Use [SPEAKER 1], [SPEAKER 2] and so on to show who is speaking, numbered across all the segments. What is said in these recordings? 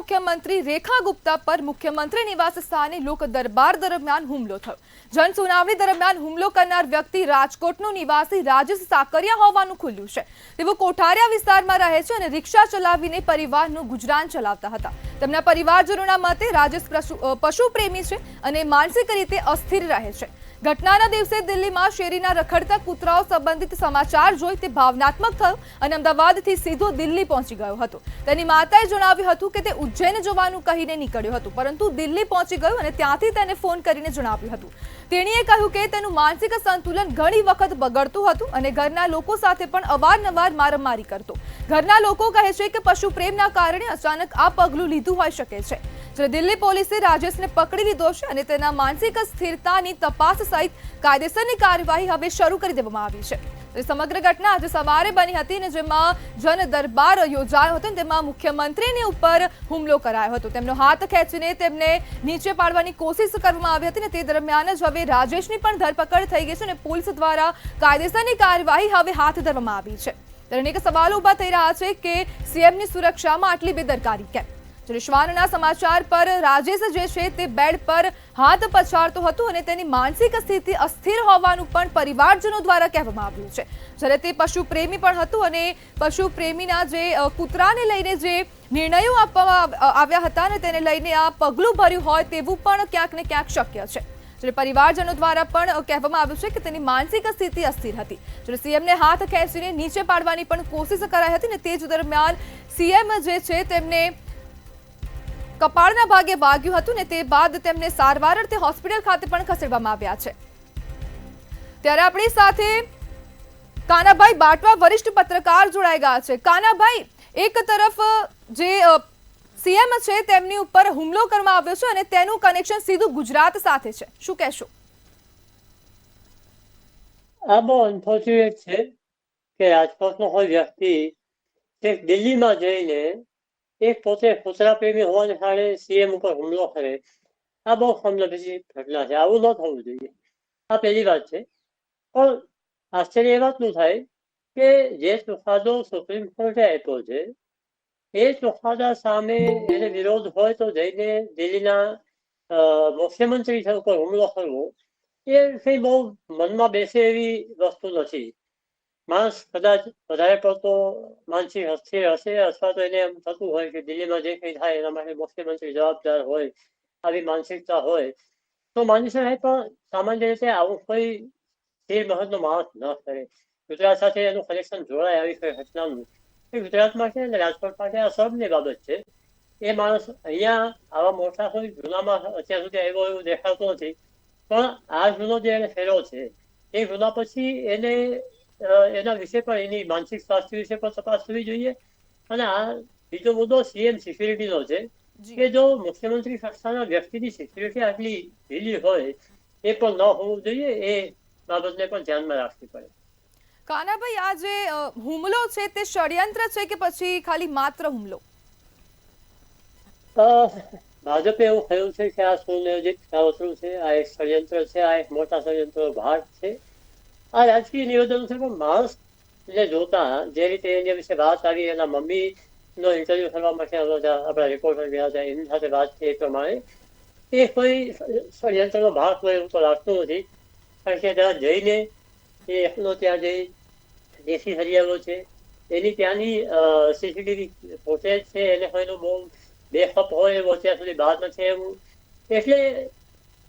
[SPEAKER 1] મુખ્યમંત્રી રેખા ગુપ્તા પર મુખ્યમંત્રી નિવાસ સ્થાને લોક દરબાર દરમિયાન હુમલો થયો। જન સુનાવણી દરમિયાન હુમલો કરનાર વ્યક્તિ રાજકોટનો નિવાસી રાજેશ સાકરિયા હોવાનું ખુલ્યું છે। તેઓ કોઠારિયા વિસ્તારમાં રહે છે અને રિક્ષા ચલાવીને પરિવારનું ગુજરાન ચલાવતા હતા। તેમના પરિવારજનોના મતે રાજેશ પશુ પ્રેમી છે અને માનસિક રીતે અસ્થિર રહે છે। ઘટનાના દિવસે દિલ્હીમાં શેરીના રખડતા કૂતરાઓ સંબંધિત સમાચાર જોઈ તે ભાવનાત્મક થયો અને અમદાવાદથી સીધો દિલ્હી પહોંચી ગયો હતો। તેની માતાએ જણાવ્યું હતું કે તે ઉજ્જૈન જવાનું કહીને નીકળ્યો હતો, પરંતુ દિલ્હી પહોંચી ગયો અને ત્યાંથી તેને ફોન કરીને જણાવ્યું હતું। તેણીએ કહ્યું કે તેનું માનસિક સંતુલન ઘણી વખત બગડતું હતું અને ઘરના લોકો સાથે પણ અવારનવાર મારામારી કરતો। ઘરના લોકો કહે છે કે પશુ પ્રેમના કારણે અચાનક આ પગલું લીધું હોઈ શકે છે। જ્યારે દિલ્હી પોલીસે રાજેશને પકડી લીધો છે અને તેના માનસિક સ્થિરતાની તપાસ સહિત કાયદેસરની કાર્યવાહી હવે શરૂ કરી દેવામાં આવી છે। સમગ્ર ઘટના આજે સવારે બની હતી અને જેમાં જન દરબાર યોજાયો હતો, તેમાં મુખ્યમંત્રીની ઉપર હુમલો કરાયો હતો। તેમનો હાથ ખેંચીને તેમને નીચે પાડવાની કોશિશ કરવામાં આવી હતી અને તે દરમિયાન જ હવે રાજેશની પણ ધરપકડ થઈ ગઈ છે અને પોલીસ દ્વારા કાયદેસરની કાર્યવાહી હવે હાથ ધરવામાં આવી છે। ત્યારે અનેક સવાલો ઉભા થઈ રહ્યા છે કે સીએમની સુરક્ષામાં આટલી બેદરકારી કેમ? શ્વાનના સમાચાર પર રાજેશ જે છે તે બેડ પર હાથ પછાડતો હતો અને તેની માનસિક સ્થિતિ અસ્થિર હોવાનું પણ પરિવારજનો દ્વારા કહેવામાં આવ્યું છે। જ્યારે તે પશુ પ્રેમી પણ હતું અને પશુ પ્રેમીના જે કૂતરાને લઈને જે નિર્ણયો આપવામાં આવ્યા હતા અને તેને લઈને આ પગલું ભર્યું હોય તેવું પણ ક્યાંક ને ક્યાંક શક્ય છે। જ્યારે પરિવારજનો દ્વારા પણ કહેવામાં આવ્યું છે કે તેની માનસિક સ્થિતિ અસ્થિર હતી। જ્યારે સીએમને હાથ ખેંચીને નીચે પાડવાની પણ કોશિશ કરાઈ હતી અને તે જ દરમિયાન સીએમ જે છે તેમને કપાળના ભાગે વાગ્યું હતું ને તે બાદ તેમને સારવાર અર્થે હોસ્પિટલ ખાતે પણ ખસેડવામાં આવ્યા છે। ત્યારે આપણી સાથે કાનાભાઈ બાટવા વરિષ્ઠ પત્રકાર જોડાઈ ગયા છે। કાનાભાઈ, એક તરફ જે સીએમ છે તેમની ઉપર હુમલો કરવામાં આવ્યો છે અને તેનું કનેક્શન સીધું ગુજરાત સાથે છે, શું કહેશો?
[SPEAKER 2] આ બહુ અનફોર્ચ્યુનેટ છે કે રાજકોટનો કોઈ વ્યક્તિ દિલ્હીમાં જઈને એક પોતે કૂતરા પ્રેમી હોવાને કારણે સીએમ ઉપર હુમલો કરે। આ બહુ કમનસીબી ઘટના છે, આવું ન થવું જોઈએ। આ પહેલી વાત છે। પણ આશ્ચર્ય એ વાતનું થાય કે જે ચુકાદો સુપ્રીમ કોર્ટે આપ્યો છે એ ચુકાદા સામે એને વિરોધ હોય તો જઈને દિલ્હીના મુખ્યમંત્રી ઉપર હુમલો કરવો એ કંઈ બહુ મનમાં બેસે એવી વસ્તુ નથી। માણસ કદાચ વધારે પડતો માનસિક અસ્થિર હશે અથવા તો એને એમ થતું હોય કે દિલ્હીમાં જે કંઈ થાય એના માટે મુખ્યમંત્રી જવાબદાર હોય, આવી માનસિકતા હોય તો માની શકાય। પણ સામાન્ય રીતે આવું કોઈ સ્થિર મહત્વનો માણસ ન કરે। ગુજરાત સાથે એનું કનેક્શન જોડાય આવી કોઈ ઘટનાનું એ ગુજરાત માટે અને રાજકોટ માટે આ સબની બાબત છે। એ માણસ અહીંયા આવા મોટા કોઈ ગુનામાં અત્યાર સુધી આવ્યો એવું દેખાતું નથી, પણ આ ગુનો જે એને ફેર્યો છે એ ગુના પછી એને એના વિશે પણ એની માનસિક સ્વાસ્થ્ય વિશે પણ તપાસ થવી જોઈએ। અને આ બીજો મુદ્દો સીએમ સિક્યુરિટીનો છે કે જો મુખ્યમંત્રી કક્ષાના વ્યક્તિની સિક્યુરિટી આટલી ઢીલી હોય એ પણ ન હોવું જોઈએ। એ બાબતને પણ ધ્યાનમાં રાખવી પડે।
[SPEAKER 1] કાનાભાઈ, આ જે હુમલો છે તે ષડયંત્ર છે કે પછી ખાલી માત્ર હુમલો?
[SPEAKER 2] ભાજપે એવું કહ્યું છે કે આ સુનિયોજિત કાવતરું છે, આ એક ષડયંત્ર છે, આ એક મોટા ષડયંત્રનો ભાગ છે। આ રાજકીય નિવેદનો છે, પણ માણસને જોતા જે રીતે એની વિશે વાત આવી, એના મમ્મીનો ઇન્ટરવ્યુ કરવા માટે આપણા રિપોર્ટર ગયા હતા, એની સાથે વાત થઈ એ પ્રમાણે એ કોઈ ષડયંત્રનો ભાગ હોય એવું તો લાગતું નથી। કારણ કે ત્યાં જઈને એ એકલો ત્યાં જઈ દેશી હરિયાળો છે, એની ત્યાંની સીસીટીવી ફૂટેજ છે એને કોઈનું બહુ બેખપ હોય એવું અત્યાર સુધી બહાર નથી એવું। એટલે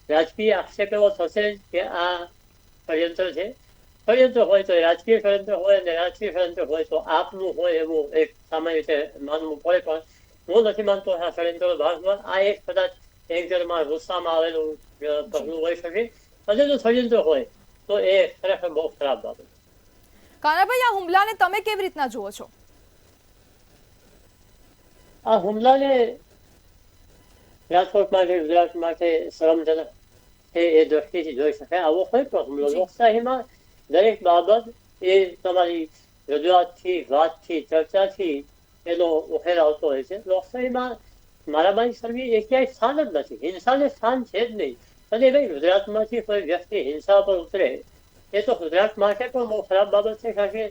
[SPEAKER 2] રાજકીય આક્ષેપ એવો થશે કે આ ષડયંત્ર છે। ષડયંત્ર હોય તો રાજકીય ષડયંત્ર હોય અને રાજકીય ષડયંત્ર હોય તો આપનું હોય એવું એક સામાન્ય રીતે માનવું પડે। પણ હું નથી માનતો આ ષડયંત્રનો ભાગ હોય। આ એક કદાચ એન્કરમાં ગુસ્સામાં આવેલું પગલું હોઈ શકે અને જો ષડયંત્ર હોય તો એ ખરેખર બહુ ખરાબ બાબત।
[SPEAKER 1] કાનાભાઈ, આ હુમલાને તમે કેવી રીતના જુઓ છો?
[SPEAKER 2] આ હુમલાને રાજકોટ માટે, ગુજરાત માટે શરમજનક છે એ દ્રષ્ટિથી જોઈ શકાય। આવો કોઈ પણ હુમલો લોકશાહીમાં દરેક બાબત એ તમારી રજૂઆતથી, વાતથી, ચર્ચાથી એનો ઉકેલ આવતો હોય છે। લોકશાહીમાં મારામારી કરવી એ ક્યાંય સ્થાન જ નથી, હિંસાને સ્થાન છે જ નહીં। અને ભાઈ ગુજરાતમાંથી કોઈ વ્યક્તિ હિંસા પર ઉતરે એ તો ગુજરાત માટે પણ બહુ ખરાબ બાબત છે। કારણ કે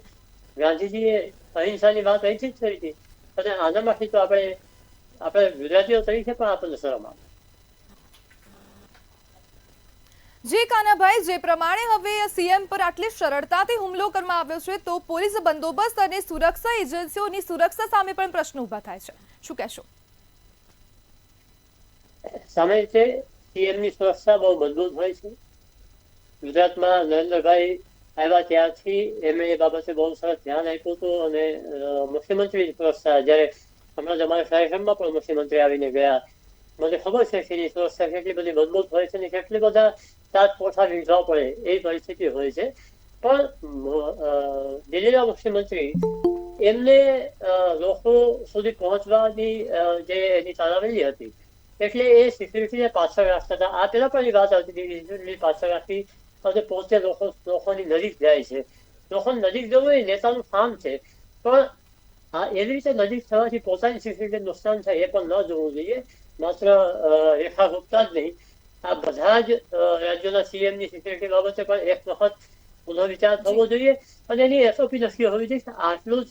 [SPEAKER 2] ગાંધીજીએ અહિંસાની વાત અહીંથી જ કરી હતી અને આનામાંથી તો આપણે આપણે ગુજરાતીઓ તરીકે પણ આપણને શરમ આવે.
[SPEAKER 1] જે કાનાભાઈ, જે પ્રમાણે હવે સીએમ પર આટલી સરળતાથી હુમલો કરવામાં આવ્યો છે, તો પોલીસ બંદોબસ્ત અને સુરક્ષા એજન્સીઓની સુરક્ષા સામે પણ પ્રશ્ન ઊભા થાય છે. શું કહેશો?
[SPEAKER 2] સામે છે સીએમની સુરક્ષા બહુ મજબૂત હોય છે. ગુજરાતમાં નરેન્દ્રભાઈ આવ્યા ત્યારથી એમણે એ બાબતે બહુ સરસ ધ્યાન આપ્યું હતું અને મુખ્યમંત્રીની સુરક્ષા જ્યારે હમણાં જ અમારા કાર્યક્રમમાં પણ મુખ્યમંત્રી આવીને ગયા. મને ખબર છે કે એની સુરક્ષા કેટલી બધી મજબૂત હોય છે અને કેટલી બધા સાત કોઠા વીંધવા પડે એ પરિસ્થિતિ હોય છે. પણ દિલ્હીના મુખ્યમંત્રી એમને લોકો સુધી પહોંચવાની જે એની તાલાવેલી હતી એટલે એ સિક્યુરિટીને પાછળ રાખતા હતા. આ પેલા પણ એ વાત આવતી હતી સિક્યુરિટી પાછળ રાખી અને પોતે લોકોની નજીક જાય છે. લોકોની નજીક જવું એ નેતાનું કામ છે, પણ એવી રીતે નજીક થવાથી પોતાની સિક્યુરિટી નુકસાન થાય એ પણ ન જોવું જોઈએ. માત્ર રેખા ગુપ્તા જ નહીં, આ બધા જ રાજ્યોના સીએમની સિક્યુરિટી બાબતે પણ એક વખત પુનઃવિચાર થવો જોઈએ અને એની એસઓપી નક્કી હોવી જોઈએ કે આટલું જ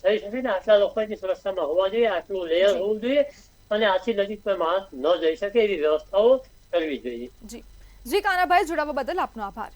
[SPEAKER 2] થઈ શકે ને આટલા લોકો એની સુરક્ષામાં હોવા જોઈએ, આટલું લેયર હોવું જોઈએ અને આથી નજીક પર માણસ ન જઈ શકે એવી વ્યવસ્થાઓ કરવી જોઈએ.
[SPEAKER 1] જી કાનાભાઈ, જોડાવા બદલ આપનો આભાર.